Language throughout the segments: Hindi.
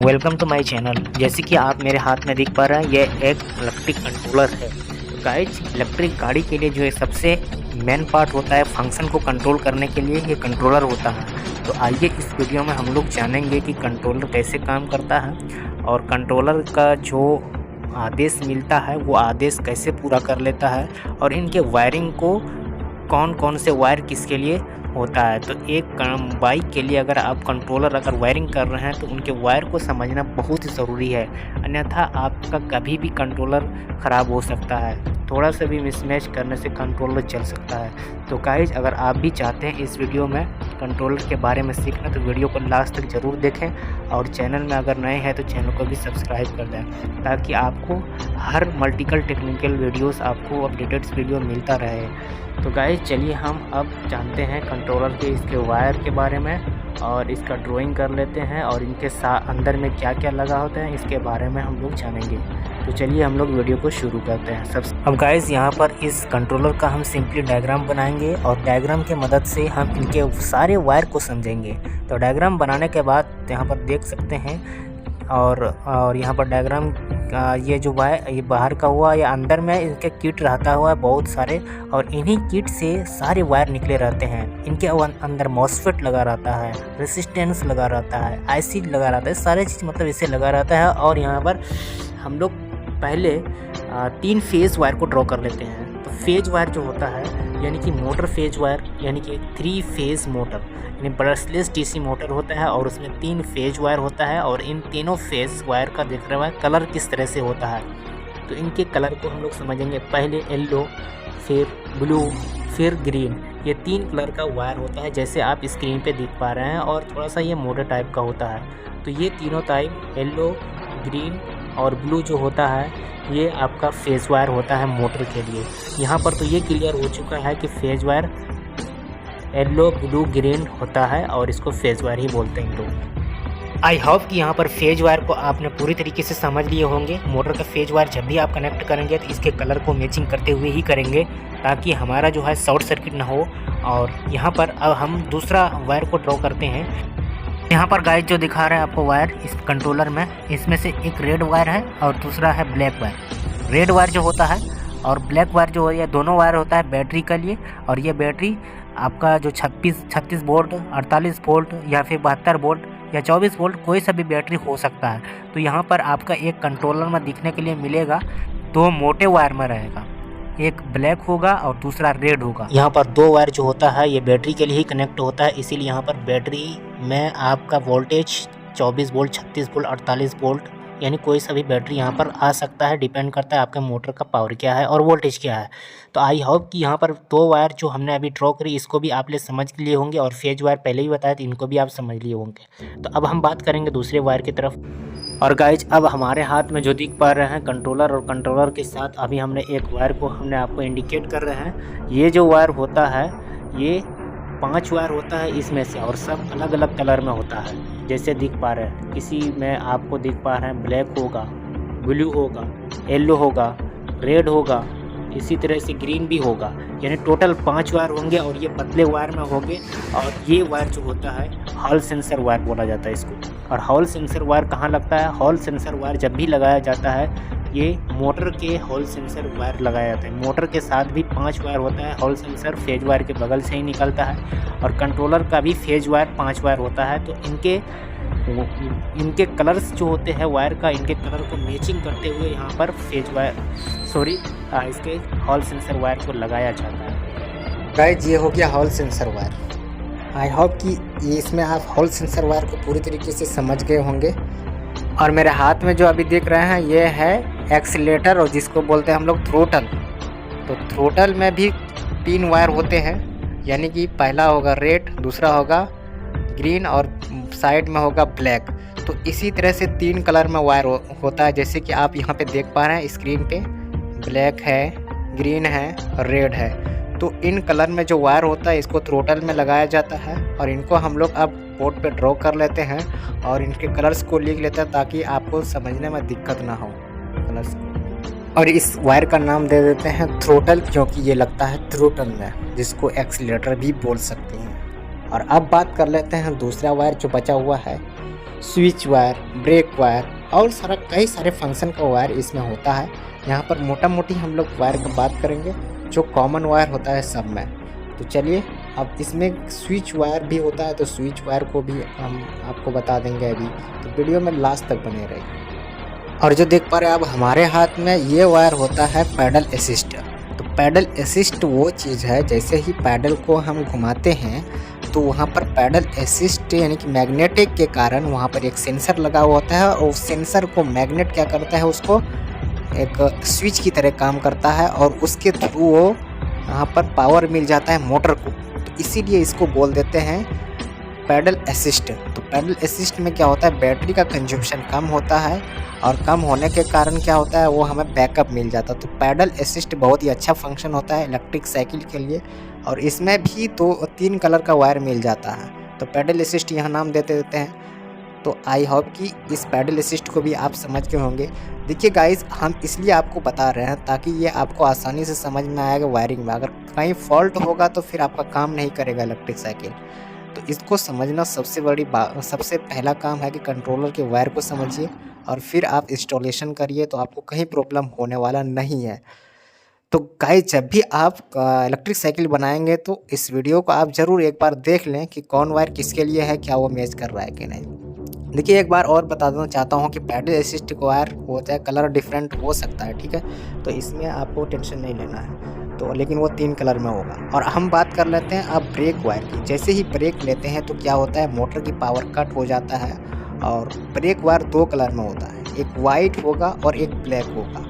Welcome to my channel. जैसे कि आप मेरे हाथ में देख पा रहे हैं, ये एक इलेक्ट्रिक कंट्रोलर है। तो गाइज, इलेक्ट्रिक गाड़ी के लिए जो है सबसे मेन पार्ट होता है, फंक्शन को कंट्रोल करने के लिए ये कंट्रोलर होता है। तो आइए इस वीडियो में हम लोग जानेंगे कि कंट्रोलर कैसे काम करता है और कंट्रोलर का जो आदेश मिलता है वो आदेश कैसे पूरा कर लेता है और इनके वायरिंग को कौन कौन से वायर किसके लिए होता है। तो एक बाइक के लिए अगर आप कंट्रोलर अगर वायरिंग कर रहे हैं तो उनके वायर को समझना बहुत ही ज़रूरी है, अन्यथा आपका कभी भी कंट्रोलर ख़राब हो सकता है। थोड़ा सा भी मिसमैच करने से कंट्रोलर चल सकता है। तो गाइज, अगर आप भी चाहते हैं इस वीडियो में कंट्रोलर के बारे में सीखना तो वीडियो को लास्ट तक ज़रूर देखें और चैनल में अगर नए हैं तो चैनल को भी सब्सक्राइब कर दें ताकि आपको हर मल्टीपल टेक्निकल वीडियोस आपको अपडेटेड वीडियो मिलता रहे। तो गाइज, चलिए हम अब जानते हैं कंट्रोलर के इसके वायर के बारे में और इसका ड्राइंग कर लेते हैं और इनके अंदर में क्या क्या लगा होता है इसके बारे में हम लोग जानेंगे। तो चलिए हम लोग वीडियो को शुरू करते हैं। अब गाइज, यहाँ पर इस कंट्रोलर का हम सिंपली डायग्राम बनाएंगे और डायग्राम की मदद से हम इनके सारे वायर को समझेंगे। तो डायग्राम बनाने के बाद यहाँ पर देख सकते हैं और यहाँ पर डायग्राम ये जो वायर ये बाहर का हुआ, या अंदर में इनके किट रहता हुआ है बहुत सारे, और इन्हीं किट से सारे वायर निकले रहते हैं। इनके अंदर मॉसफेट लगा रहता है, रेसिस्टेंस लगा रहता है, आईसी लगा रहता है, सारे चीज़ मतलब इसे लगा रहता है। और यहाँ पर हम लोग पहले 3 फेज़ वायर को ड्रॉ कर लेते हैं। तो फेज वायर जो होता है यानी कि मोटर फेज वायर, यानी कि 3 फेज़ मोटर यानी ब्रशलेस डीसी मोटर होता है और उसमें 3 फेज वायर होता है। और इन तीनों फेज वायर का देख रहे हैं कलर किस तरह से होता है। तो इनके कलर को हम लोग समझेंगे। पहले येलो, फिर ब्लू, फिर ग्रीन, ये 3 कलर का वायर होता है जैसे आप स्क्रीन पे देख पा रहे हैं। और थोड़ा सा ये मोटर टाइप का होता है। तो ये तीनों टाइप येलो, ग्रीन और ब्लू जो होता है ये आपका फेज वायर होता है मोटर के लिए। यहाँ पर तो ये क्लियर हो चुका है कि phase wire yellow, blue, green होता है और इसको फेज वायर ही बोलते हैं लोग। आई होप कि यहाँ पर फेज वायर को आपने पूरी तरीके से समझ लिए होंगे। मोटर का फेज वायर जब भी आप कनेक्ट करेंगे तो इसके कलर को मैचिंग करते हुए ही करेंगे ताकि हमारा जो है शॉर्ट सर्किट ना हो। और यहाँ पर अब हम दूसरा वायर को ड्रॉ करते हैं। यहाँ पर गाइस जो दिखा रहे हैं आपको वायर इस कंट्रोलर में, इसमें से एक रेड वायर है और दूसरा है ब्लैक वायर। रेड वायर जो होता है और ब्लैक वायर जो है, दोनों वायर होता है बैटरी के लिए। और ये बैटरी आपका जो 36 वोल्ट, 48 वोल्ट या फिर 72 वोल्ट या 24 वोल्ट कोई सा भी बैटरी हो सकता है। तो यहाँ पर आपका एक कंट्रोलर में दिखने के लिए मिलेगा 2 मोटे वायर में रहेगा, एक ब्लैक होगा और दूसरा रेड होगा। यहाँ पर 2 वायर जो होता है ये बैटरी के लिए ही कनेक्ट होता है, इसीलिए यहाँ पर बैटरी में आपका वोल्टेज 24 वोल्ट, 36 वोल्ट, 48 वोल्ट यानी कोई सा भी बैटरी यहाँ पर आ सकता है। डिपेंड करता है आपके मोटर का पावर क्या है और वोल्टेज क्या है। तो आई होप कि यहाँ पर 2 वायर जो हमने अभी ड्रॉ करी इसको भी आप लोग समझ लिए होंगे और फेज वायर पहले ही बताया तो इनको भी आप समझ लिए होंगे। तो अब हम बात करेंगे दूसरे वायर की तरफ। और गाइज, अब हमारे हाथ में जो दिख पा रहे हैं कंट्रोलर, और कंट्रोलर के साथ अभी हमने एक वायर को हमने आपको इंडिकेट कर रहे हैं। ये जो वायर होता है ये 5 वायर होता है इसमें से, और सब अलग अलग कलर में होता है जैसे दिख पा रहे हैं। किसी में आपको दिख पा रहे हैं ब्लैक होगा, ब्लू होगा, येलो होगा, रेड होगा, इसी तरह से ग्रीन भी होगा। यानी टोटल 5 वायर होंगे और ये पतले वायर में होंगे। और ये वायर जो होता है हॉल सेंसर वायर बोला जाता है इसको। और हॉल सेंसर वायर कहाँ लगता है? हॉल सेंसर वायर जब भी लगाया जाता है ये मोटर के हॉल सेंसर वायर लगाया जाता है। मोटर के साथ भी 5 वायर होता है। हॉल सेंसर फेज वायर के बगल से ही निकलता है और कंट्रोलर का भी फेज वायर 5 वायर होता है। तो इनके कलर्स जो होते हैं वायर का, इनके कलर को मैचिंग करते हुए यहाँ पर फेज वायर इसके हॉल सेंसर वायर को लगाया जाता है। गाइस, ये हो गया hall sensor wire. I hope कि इसमें आप हॉल सेंसर वायर को पूरी तरीके से समझ गए होंगे। और मेरे हाथ में जो अभी देख रहे हैं ये है एक्सीलेटर, और जिसको बोलते हैं हम लोग थ्रोटल। तो थ्रोटल में भी 3 वायर होते हैं, यानी कि पहला होगा रेड, दूसरा होगा ग्रीन और साइड में होगा ब्लैक। तो इसी तरह से 3 कलर में वायर होता है जैसे कि आप यहाँ पे देख पा रहे हैं स्क्रीन पे। ब्लैक है, ग्रीन है और रेड है। तो इन कलर में जो वायर होता है इसको थ्रोटल में लगाया जाता है और इनको हम लोग अब बोर्ड पे ड्रॉ कर लेते हैं और इनके कलर्स को लिख लेते हैं ताकि आपको समझने में दिक्कत ना हो कलर्स को। और इस वायर का नाम दे देते हैं थ्रोटल, क्योंकि ये लगता है थ्रोटल में, जिसको एक्सीलेटर भी बोल सकते हैं। और अब बात कर लेते हैं दूसरा वायर जो बचा हुआ है। स्विच वायर, ब्रेक वायर और कई सारे फंक्शन का वायर इसमें होता है। यहाँ पर मोटा मोटी हम लोग वायर की बात करेंगे जो कॉमन वायर होता है सब में। तो चलिए अब इसमें स्विच वायर भी होता है, तो स्विच वायर को भी हम आपको बता देंगे अभी, तो वीडियो में लास्ट तक बने रहिए। और जो देख पा रहे हैं अब हमारे हाथ में ये वायर होता है पैडल असिस्ट। तो पैडल असिस्ट वो चीज़ है, जैसे ही पैडल को हम घुमाते हैं तो वहाँ पर पैडल असिस्ट यानी कि मैग्नेटिक के कारण वहाँ पर एक सेंसर लगा हुआ होता है, और उस सेंसर को मैग्नेट क्या करता है, उसको एक स्विच की तरह काम करता है और उसके थ्रू वो यहाँ पर पावर मिल जाता है मोटर को। तो इसीलिए इसको बोल देते हैं पैडल असिस्ट। तो पैडल असिस्ट में क्या होता है, बैटरी का कंजम्पशन कम होता है और कम होने के कारण क्या होता है, वो हमें बैकअप मिल जाता है। तो पैडल असिस्ट बहुत ही अच्छा फंक्शन होता है इलेक्ट्रिक साइकिल के लिए, और इसमें भी तो 3 कलर का वायर मिल जाता है। तो पैडल असिस्ट यहाँ नाम देते हैं। तो आई होप कि इस पैडल असिस्ट को भी आप समझ के होंगे। देखिए गाइस, हम इसलिए आपको बता रहे हैं ताकि ये आपको आसानी से समझ में आएगा वायरिंग में। अगर कहीं फॉल्ट होगा तो फिर आपका काम नहीं करेगा इलेक्ट्रिक साइकिल। तो इसको समझना सबसे पहला काम है कि कंट्रोलर के वायर को समझिए और फिर आप इंस्टॉलेशन करिए, तो आपको कहीं प्रॉब्लम होने वाला नहीं है। तो गाइस, जब भी आप इलेक्ट्रिक साइकिल बनाएंगे तो इस वीडियो को आप ज़रूर एक बार देख लें कि कौन वायर किसके लिए है, क्या वो मैच कर रहा है कि नहीं। देखिए एक बार और बता देना चाहता हूँ कि पैडल असिस्ट वायर होता है, कलर डिफरेंट हो सकता है, ठीक है। तो इसमें आपको टेंशन नहीं लेना है, तो लेकिन वो 3 कलर में होगा। और हम बात कर लेते हैं अब ब्रेक वायर की। जैसे ही ब्रेक लेते हैं तो क्या होता है, मोटर की पावर कट हो जाता है। और ब्रेक वायर 2 कलर में होता है, एक वाइट होगा और एक ब्लैक होगा,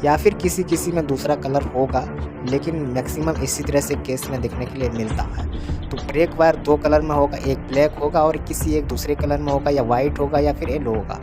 या फिर किसी में दूसरा कलर होगा, लेकिन मैक्सिमम इसी तरह से केस में देखने के लिए मिलता है। तो ब्रेक वायर 2 कलर में होगा, एक ब्लैक होगा और एक दूसरे कलर में होगा, या वाइट होगा या फिर येलो होगा।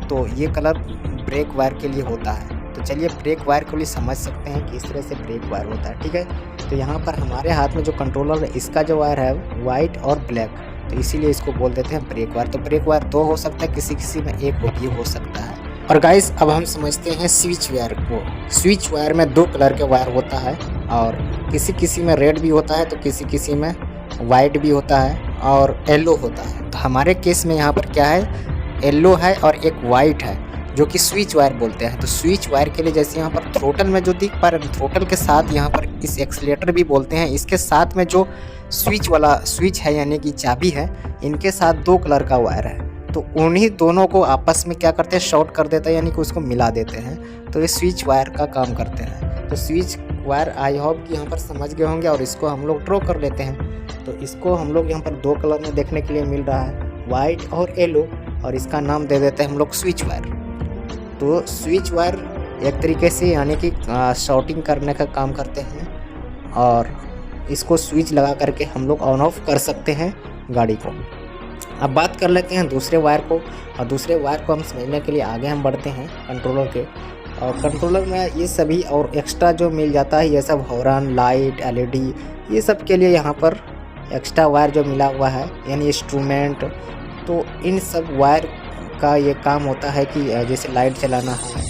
तो ये कलर ब्रेक वायर के लिए होता है। तो चलिए ब्रेक वायर को भी समझ सकते हैं कि इस तरह से ब्रेक वायर होता है, ठीक है। तो यहाँ पर हमारे हाथ में जो कंट्रोलर है, इसका जो वायर है वाइट और ब्लैक, तो इसीलिए इसको बोल देते हैं ब्रेक वायर। तो ब्रेक वायर 2 हो सकता है, किसी में एक भी हो सकता है। और गाइस, अब हम समझते हैं स्विच वायर को। स्विच वायर में 2 कलर के वायर होता है, और किसी में रेड भी होता है, तो किसी में वाइट भी होता है और येलो होता है। तो हमारे केस में यहाँ पर क्या है, येलो है और एक वाइट है, जो कि स्विच वायर बोलते हैं। तो स्विच वायर के लिए जैसे यहाँ पर थ्रोटल में जो दिख पा रहे हैं, थ्रोटल के साथ यहाँ पर इस एक्सीलेटर भी बोलते हैं, इसके साथ में जो स्विच है यानी कि चाबी है, इनके साथ 2 कलर का वायर है। तो उन्हीं दोनों को आपस में क्या करते हैं, शॉर्ट कर देते हैं, यानी कि उसको मिला देते हैं। तो ये स्विच वायर का काम करते हैं। तो स्विच वायर आई होप कि यहाँ पर समझ गए होंगे, और इसको हम लोग ड्रॉ कर लेते हैं। तो इसको हम लोग यहाँ पर 2 कलर में देखने के लिए मिल रहा है, वाइट और येलो, और इसका नाम दे देते हैं हम लोग स्विच वायर। तो स्विच वायर एक तरीके से यानी कि शॉर्टिंग करने का काम करते हैं, और इसको स्विच लगा करके हम लोग ऑन ऑफ कर सकते हैं गाड़ी को। अब बात कर लेते हैं दूसरे वायर को, और दूसरे वायर को हम समझने के लिए आगे हम बढ़ते हैं कंट्रोलर के। और कंट्रोलर में ये सभी और एक्स्ट्रा जो मिल जाता है, ये सब हॉर्न, लाइट, एलईडी, ये सब के लिए यहाँ पर एक्स्ट्रा वायर जो मिला हुआ है, यानी इंस्ट्रूमेंट। तो इन सब वायर का ये काम होता है कि जैसे लाइट चलाना है,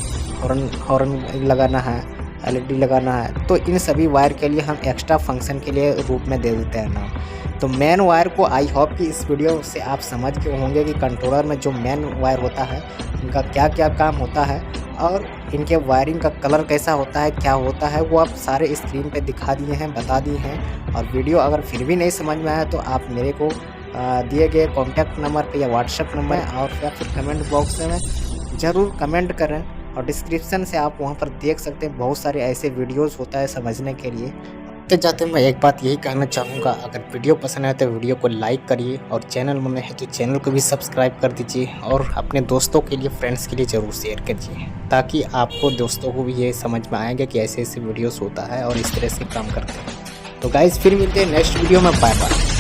हॉर्न लगाना है, एलईडी लगाना है, तो इन सभी वायर के लिए हम एक्स्ट्रा फंक्शन के लिए रूप में दे देते हैं नाम। तो मेन वायर को आई होप कि इस वीडियो से आप समझ के होंगे कि कंट्रोलर में जो मेन वायर होता है, इनका क्या क्या काम होता है, और इनके वायरिंग का कलर कैसा होता है, क्या होता है, वो आप सारे स्क्रीन पे दिखा दिए हैं, बता दिए हैं। और वीडियो अगर फिर भी नहीं समझ में आया तो आप मेरे को दिए गए कॉन्टैक्ट नंबर पे या व्हाट्सएप नंबर और या फिर कमेंट बॉक्स में ज़रूर कमेंट करें, और डिस्क्रिप्शन से आप वहाँ पर देख सकते हैं, बहुत सारे ऐसे वीडियोस होता है समझने के लिए। तो जाते मैं एक बात यही कहना चाहूँगा, अगर वीडियो पसंद आए तो वीडियो को लाइक करिए, और चैनल में नए है तो चैनल को भी सब्सक्राइब कर दीजिए, और अपने दोस्तों के लिए, फ्रेंड्स के लिए ज़रूर शेयर कीजिए, ताकि आपको दोस्तों को भी ये समझ में आएगा कि ऐसे ऐसे वीडियोस होता है और इस तरह से काम करते हैं। तो गाइस, फिर मिलते हैं नेक्स्ट वीडियो में। Bye bye.